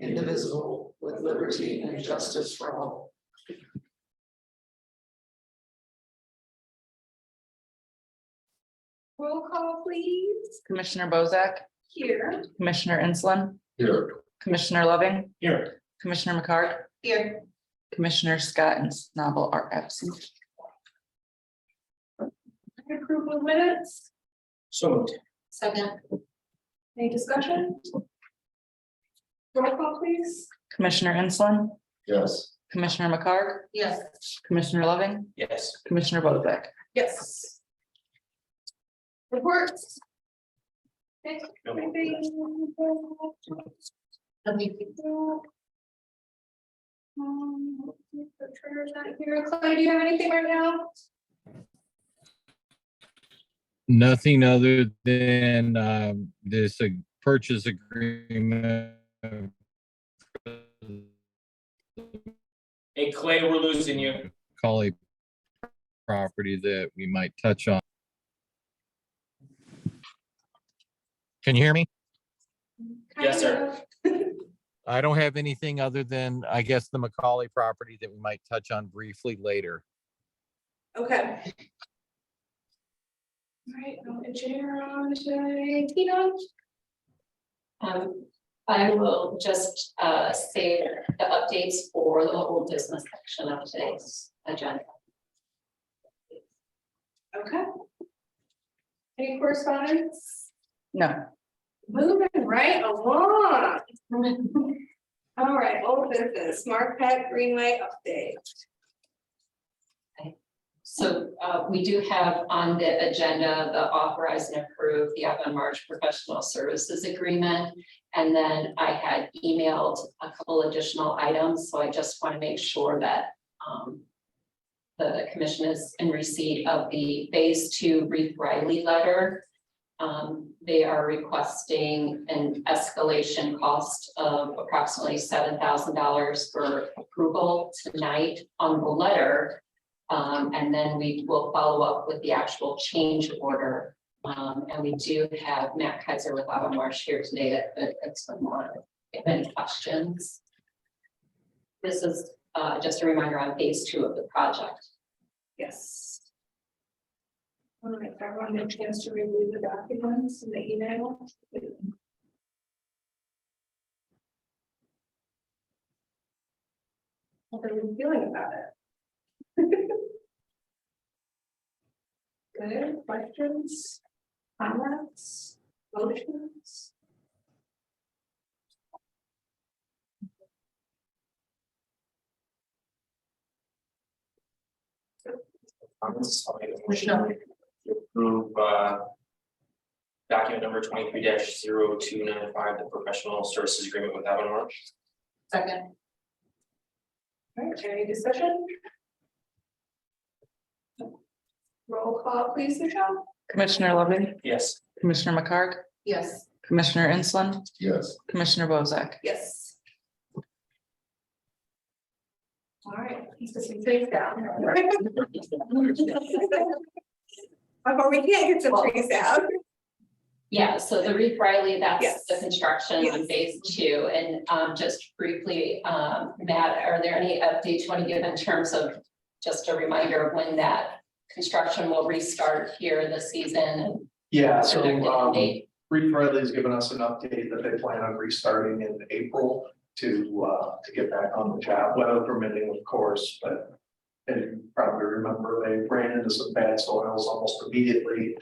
indivisible, with liberty and justice for all. Roll call, please. Commissioner Bozak, Here. Commissioner Insland, Here. Commissioner Loving, Here. Commissioner McCarg, Here. Commissioner Scott and Snobble are absent. Approval of minutes. So moved. Second. Any discussion? Roll call, please. Commissioner Insland, Yes. Commissioner McCarg, Yes. Commissioner Loving, Yes. Commissioner Bozak. Yes. Reports. Okay, No. anything? The treasurer's not here. Clay, do you have anything right now? Nothing other than this purchase agreement. Hey Clay, we're losing you. Macaulay property that we might touch on. Can you hear me? Yes, sir. I don't have anything other than, I guess, the Macaulay property that we might touch on briefly later. Okay. All right, I'll get you on today. Tina? I will just say the updates for the local business section of today's agenda. Okay. Any correspondence? No, Moving right along. All right, old business, Marquette Greenway update. So we do have on the agenda the authorize and approve the Evan March professional services agreement. And then I had emailed a couple additional items, so I just want to make sure that the commission is in receipt of the phase 2 Reeve Riley letter. They are requesting an escalation cost of approximately $7,000 for approval tonight on the letter. And then we will follow up with the actual change order. And we do have Matt Kaiser with Autumn Marsh here today that explain more if any questions. This is just a reminder on phase 2 of the project. Yes. All right, everyone get a chance to review the documents in the email. How are you feeling about it? Good, questions, comments, motions? Comments, I'll make a motion to approve document number 23-0295, the professional services agreement with Evan March. Second. All right, any discussion? Roll call, please, Michelle. Commissioner Loving, Yes. Commissioner McCarg, Yes. Commissioner Insland, Yes. Commissioner Bozak. Yes. All right, let's put some trees down. But we can't get some trees down. Yeah, so the Reeve Riley, that's Yes. the construction Yes. on phase 2. And just briefly, Matt, are there any updates you want to give in terms of just a reminder of when that construction will restart here this season? Yeah, Projected so date? Reeve Riley's given us an update that they plan on restarting in April to get back on the job, weather permitting, of course, but as you probably remember, they ran into some bad soils almost immediately.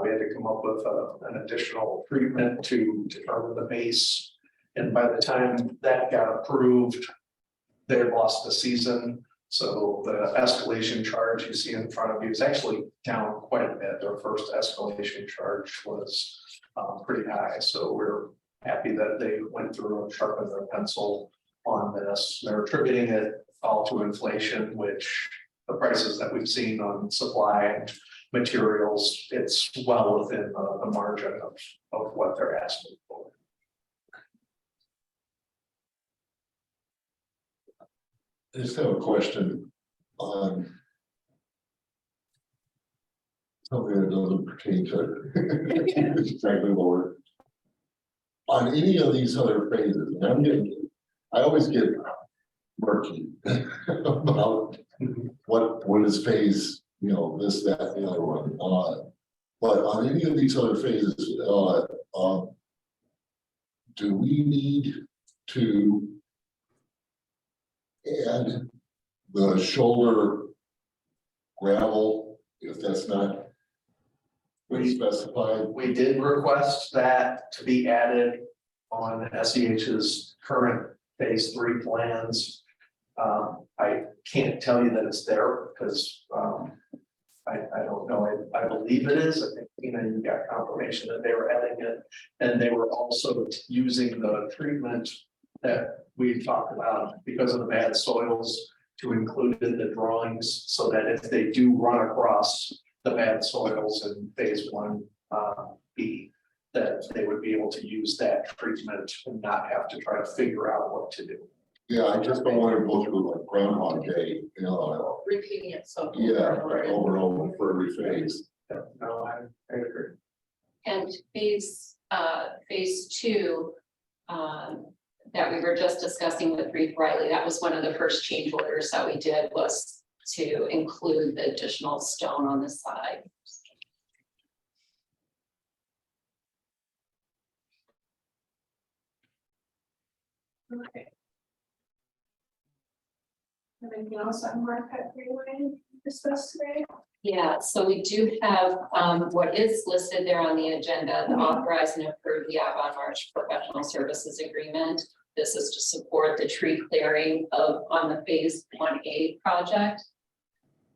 We had to come up with an additional treatment to determine the base. And by the time that got approved, they lost the season. So the escalation charge you see in front of you is actually down quite a bit. Their first escalation charge was pretty high. So we're happy that they went through and sharpened their pencil on this. They're attributing it all to inflation, which the prices that we've seen on supply and materials, it's well within the margin of what they're asking for. I just have a question on something that doesn't pertain to it's frankly lower. On any of these other phases, and I'm getting I always get murky about what is phase, this, that, the other one. But on any of these other phases, do we need to add the shoulder gravel if that's not specified? We did request that to be added on SEH's current phase 3 plans. I can't tell you that it's there because I don't know. I believe it is. I think, you got confirmation that they were adding it. And they were also using the treatment that we talked about because of the bad soils to include in the drawings so that if they do run across the bad soils in phase 1B, that they would be able to use that treatment and not have to try to figure out what to do. Yeah, I just don't want to go through like Groundhog Day, Repeating it so. over and over for every phase. No, I agree. And phase 2, that we were just discussing with Reeve Riley, that was one of the first change orders that we did, was to include the additional stone on the side. Okay. Anything else on Marquette Freeway discussed today? Yeah, so we do have what is listed there on the agenda, the authorize and approve the Avon March professional services agreement. This is to support the tree clearing on the phase 1A project.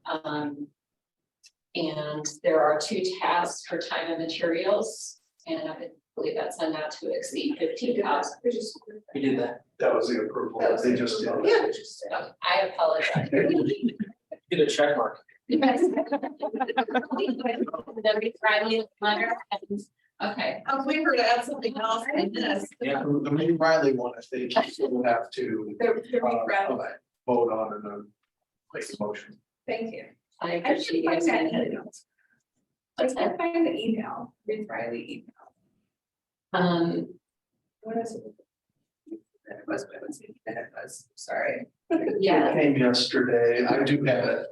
And there are 2 tasks for time and materials, and I believe that's a not to exceed 15,000. We did that. That was the approval that they just did. Yeah. I apologize. Get a check mark. The Reeve Riley letter, okay. I was waiting for her to add something else in this. Yeah. The Reeve Riley one, if they will have to The regret. vote on and then make a motion. Thank you. I I appreciate should you find that saying email. I What's that? can't find the email, Reeve Riley email. What is it? It was, but it was, it was, sorry. Yeah, It came yesterday. I do have it.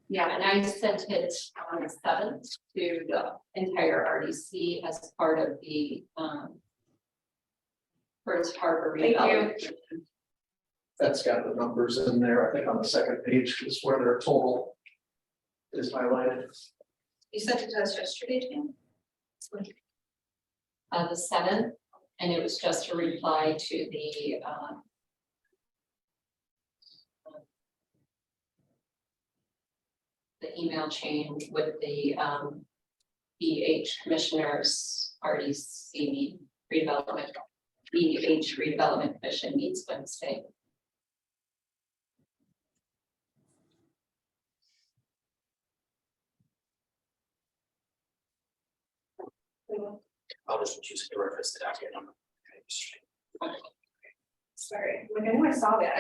yeah, and I sent it on the 7th to the entire RDC as part of the first Harbor Thank you. Redevelopment. That's got the numbers in there. I think on the second page is where their total is highlighted. You sent it to us yesterday, Tim? The 7th, and it was just a reply to the email chain with the EH commissioners, RDC redevelopment, EH redevelopment commission meets Wednesday. I'll just choose to reference the document number. Sorry, like I know I saw that,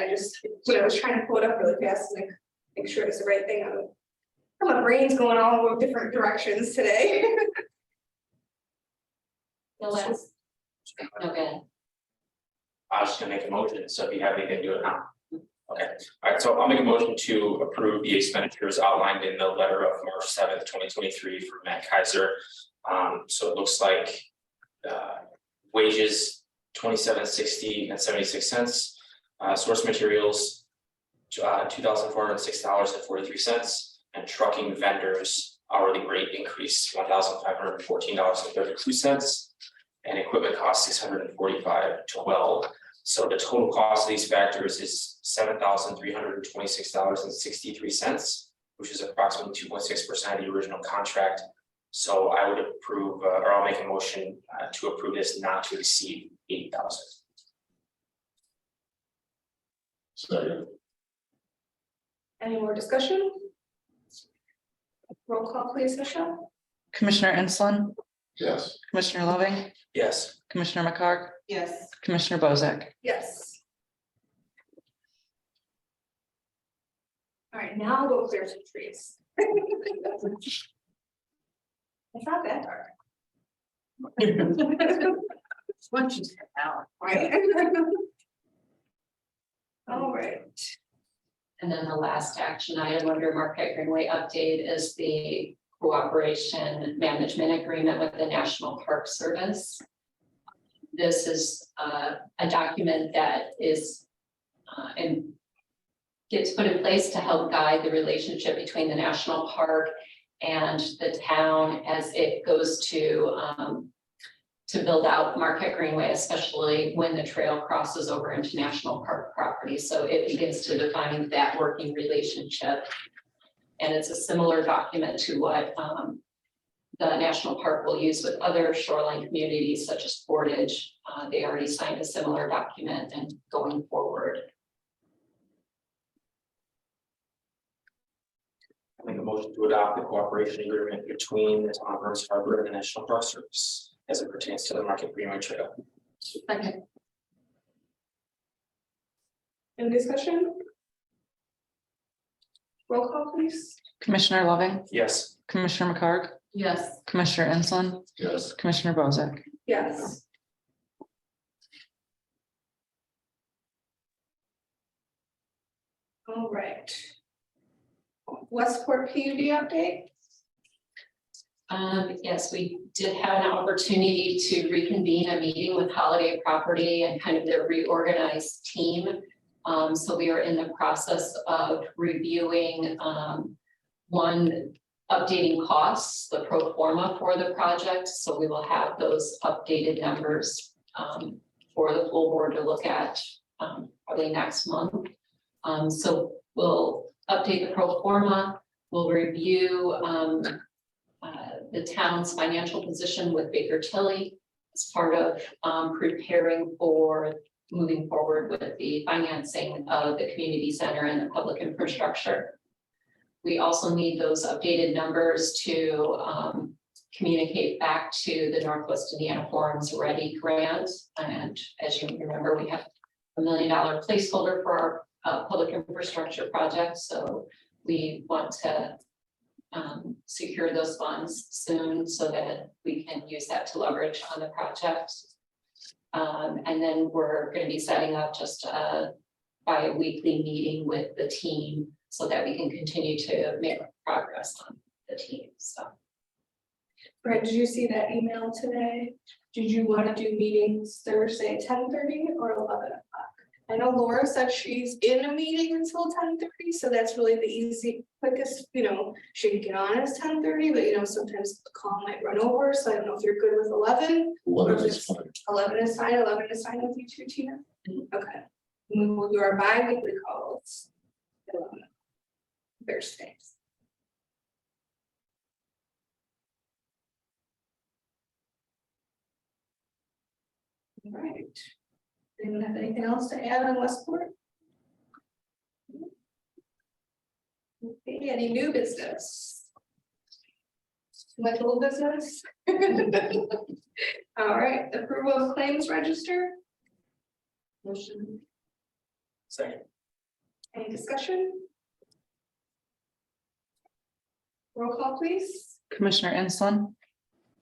when I was trying to pull it up really fast and make sure it's the right thing. My brain's going all over different directions today. The last, okay, I was just gonna make a motion, so if you have anything, do it now. Okay, all right, so I'll make a motion to approve the expenditures outlined in the letter of March 7th, 2023 for Matt Kaiser. So it looks like wages $27.60 and 76 cents. Source materials $2,406.43, and trucking vendors hourly rate increase $1,514.32, and equipment cost $645.12. So the total cost of these factors is $7,326.63, which is approximately 2.6% of the original contract. So I would approve, or I'll make a motion to approve this not to exceed 80,000. Second. Any more discussion? Roll call please, Michelle. Commissioner Ensland, Yes. Commissioner Loving, Yes. Commissioner McCarg, Yes. Commissioner Bozak. Yes. All right, now I'll go clear some trees. It's not that dark. Once you step out. Right. All right. And then the last action item under Marquette Greenway update is the cooperation management agreement with the National Park Service. This is a document that is and gets put in place to help guide the relationship between the national park and the town as it goes to build out Marquette Greenway, especially when the trail crosses over into national park property. So it begins to define that working relationship. And it's a similar document to what the national park will use with other shoreline communities such as Portage. They already signed a similar document and going forward. I make a motion to adopt the cooperation agreement between the town of Burns Harbor and the National Park Service as it pertains to the Marquette Greenway Trail. Second. Any discussion? Roll call, please. Commissioner Loving, Yes. Commissioner McCarg, Yes. Commissioner Ensland, Yes, Commissioner Bozak. Yes. All right. Westport PUD update. Yes, we did have an opportunity to reconvene a meeting with Holiday Property and kind of their reorganized team. So we are in the process of reviewing, one, updating costs, the pro forma for the project. So we will have those updated numbers for the full board to look at probably next month. So we'll update the pro forma, we'll review the town's financial position with Baker Tilly as part of preparing for moving forward with the financing of the community center and the public infrastructure. We also need those updated numbers to communicate back to the Northwest Indiana Forum's Ready grant. And as you remember, we have $1 million placeholder for our public infrastructure project. So we want to secure those funds soon so that we can use that to leverage on the project. And then we're going to be setting up just a bi-weekly meeting with the team so that we can continue to make progress on the team. So Brett, did you see that email today? Did you want to do meetings Thursday at 10:30 or 11 o'clock? I know Laura said she's in a meeting until 10:30, so that's really the easy, quickest, she can get on as 10:30, but sometimes the call might run over, so I don't know if you're good with 11. whatever is fine. 11 is fine, 11 is fine with you too, Tina? Okay. We will do our bi-weekly calls. 11 Thursdays. All right. Anyone have anything else to add on Westport? Okay, any new business? Like old business? All right, approval of claims register? Motion. Second. Any discussion? Roll call, please. Commissioner Ensland,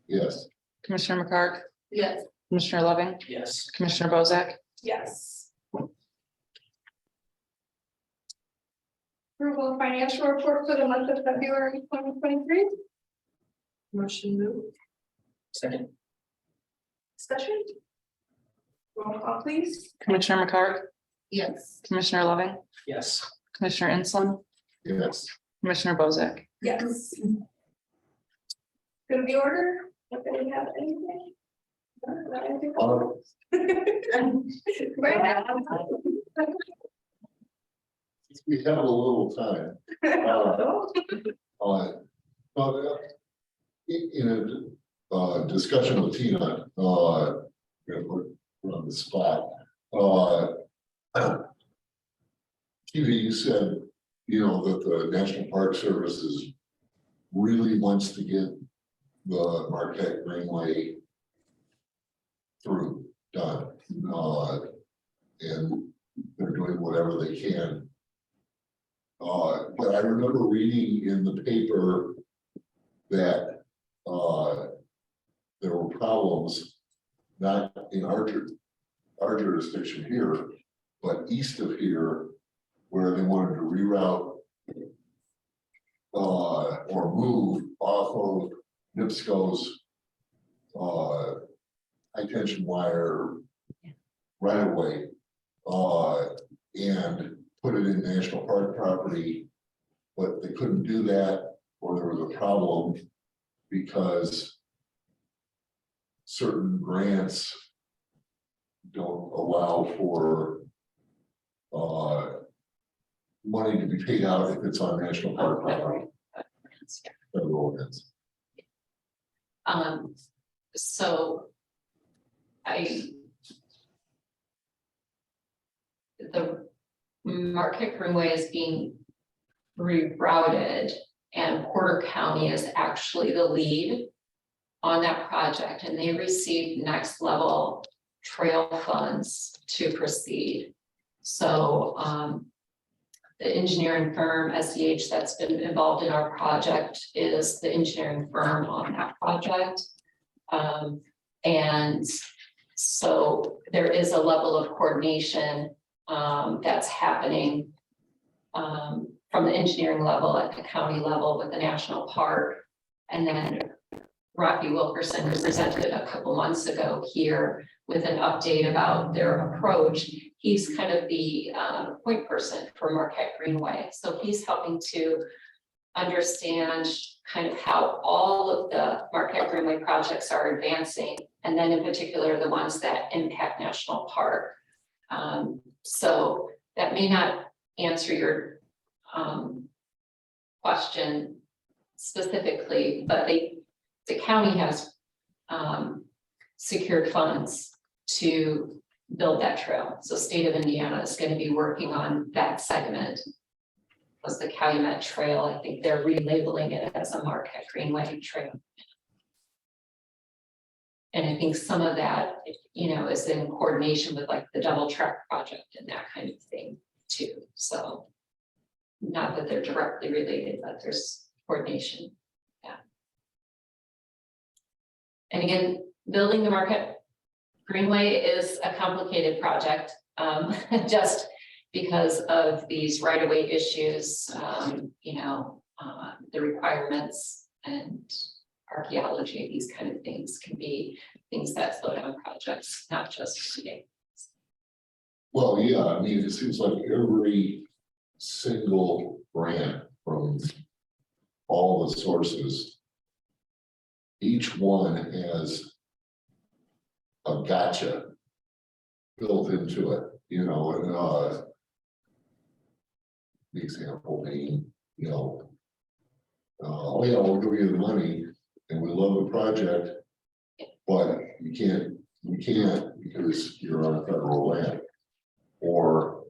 Yes, Commissioner McCarg, Yes. Commissioner Loving, Yes. Commissioner Bozak. Yes. Approval of financial report for the month of February 2023. Motion moved. Second. Discussion? Roll call, please. Commissioner McCarg, Yes. Commissioner Loving, Yes. Commissioner Ensland, yes. Commissioner Bozak. Yes. Good of the order? Do we have anything? Right. We have a little time. But in a discussion with Tina, we're on the spot. Tina, you said, that the National Park Service really wants to get the Marquette Greenway done. And they're doing whatever they can. But I remember reading in the paper that there were problems, not in our jurisdiction here, but east of here, where they wanted to reroute. Or move off of NIPSCO's. High tension wire. Right away. And put it in national park property. But they couldn't do that, or there was a problem. Because. Certain grants. Don't allow for. Money to be paid out if it's on national park property. Federal grants. So. The Marquette Greenway is being rerouted and Porter County is actually the lead on that project, and they received next level trail funds to proceed. So the engineering firm SEH that's been involved in our project is the engineering firm on that project. And so there is a level of coordination that's happening from the engineering level at the county level with the national park. And then Rocky Wilkerson presented a couple months ago here with an update about their approach. He's kind of the point person for Marquette Greenway. So he's helping to understand kind of how all of the Marquette Greenway projects are advancing, and then in particular, the ones that impact National Park. So that may not answer your question specifically, but the county has secured funds to build that trail. So state of Indiana is going to be working on that segment. Was the Calumet Trail. I think they're relabeling it as a Marquette Greenway Trail. And I think some of that, is in coordination with like the double track project and that kind of thing too. So not that they're directly related, but there's coordination. Yeah. And again, building the Marquette Greenway is a complicated project, just because of these right-of-way issues, the requirements and archaeology, these kind of things can be things that slow down projects, not just today. Well, yeah, I mean, it seems like every single grant from all the sources, each one has a gotcha built into it, and the example being, oh yeah, we'll give you the money and we love the project, but we can't because you're on federal land or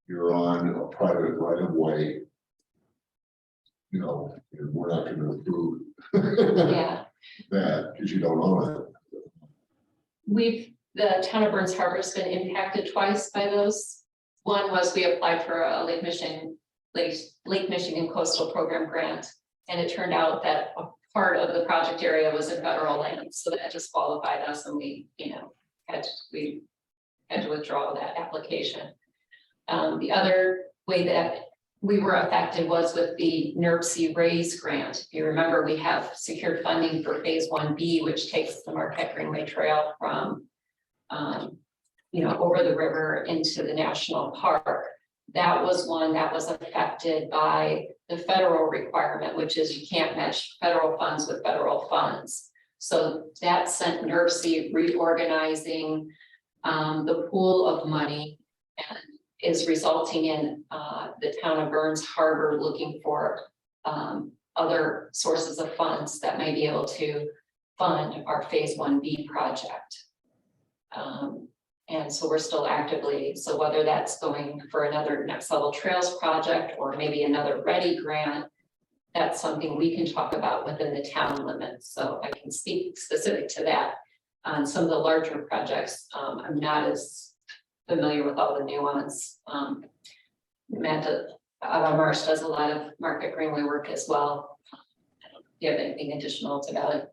you're on a private right of way. And we're not going to approve Yeah. that because you don't own it. The town of Burns Harbor has been impacted twice by those. One was we applied for a Lake Michigan Coastal Program grant, and it turned out that a part of the project area was in federal land, so that disqualified us, and we had to withdraw that application. The other way that we were affected was with the NERC Raise grant. If you remember, we have secured funding for phase 1B, which takes the Marquette Greenway Trail from over the river into the national park. That was one that was affected by the federal requirement, which is you can't match federal funds with federal funds. So that sent NERC reorganizing the pool of money and is resulting in the town of Burns Harbor looking for other sources of funds that may be able to fund our phase 1B project. And so we're still actively, so whether that's going for another next level trails project or maybe another READY grant, that's something we can talk about within the town limits. So I can speak specific to that. On some of the larger projects, I'm not as familiar with all the nuance. Matt Marsh does a lot of Marquette Greenway work as well. Do you have anything additional to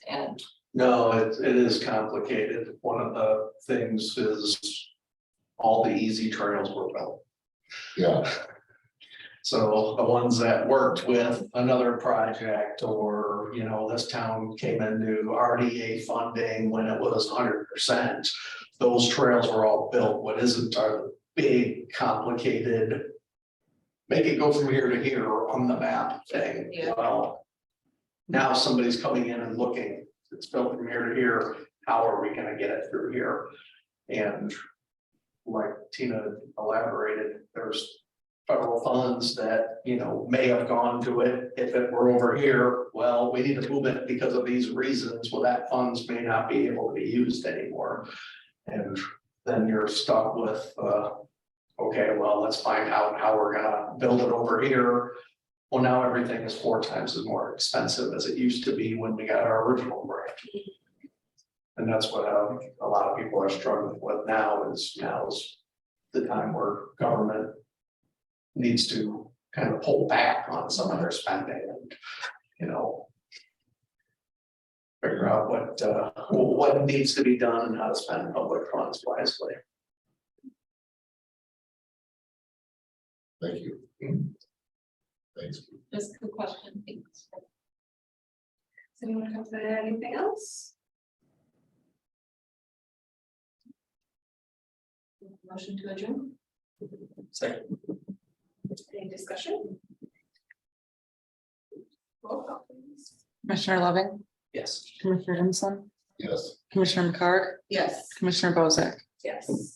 add? No, it is complicated. One of the things is all the easy trails were built. Yeah, So the ones that worked with another project or, you know, this town came into RDA funding when it was 100%. Those trails were all built. What isn't are the big complicated. Make it go from here to here on the map thing. Yeah. Well, now somebody's coming in and looking, it's built from here to here. How are we gonna get it through here? And like Tina elaborated, there's federal funds that, you know, may have gone to it. If it were over here, well, we need to move it because of these reasons. Well, that funds may not be able to be used anymore. And then you're stuck with, okay, well, let's find out how we're gonna build it over here. Well, now everything is 4 times as more expensive as it used to be when we got our original grant. And that's what a lot of people are struggling with now's the time where government needs to kind of pull back on some of their spending and, you know, figure out what needs to be done and how to spend public funds wisely. thank you. Thanks. That's a good question. Thanks. Does anyone have anything else? Motion to adjourn? Second. Any discussion? Roll call, please. Commissioner Loving, Yes. Commissioner Inslee, Yes. Commissioner McCarg, Yes. Commissioner Bozak. Yes.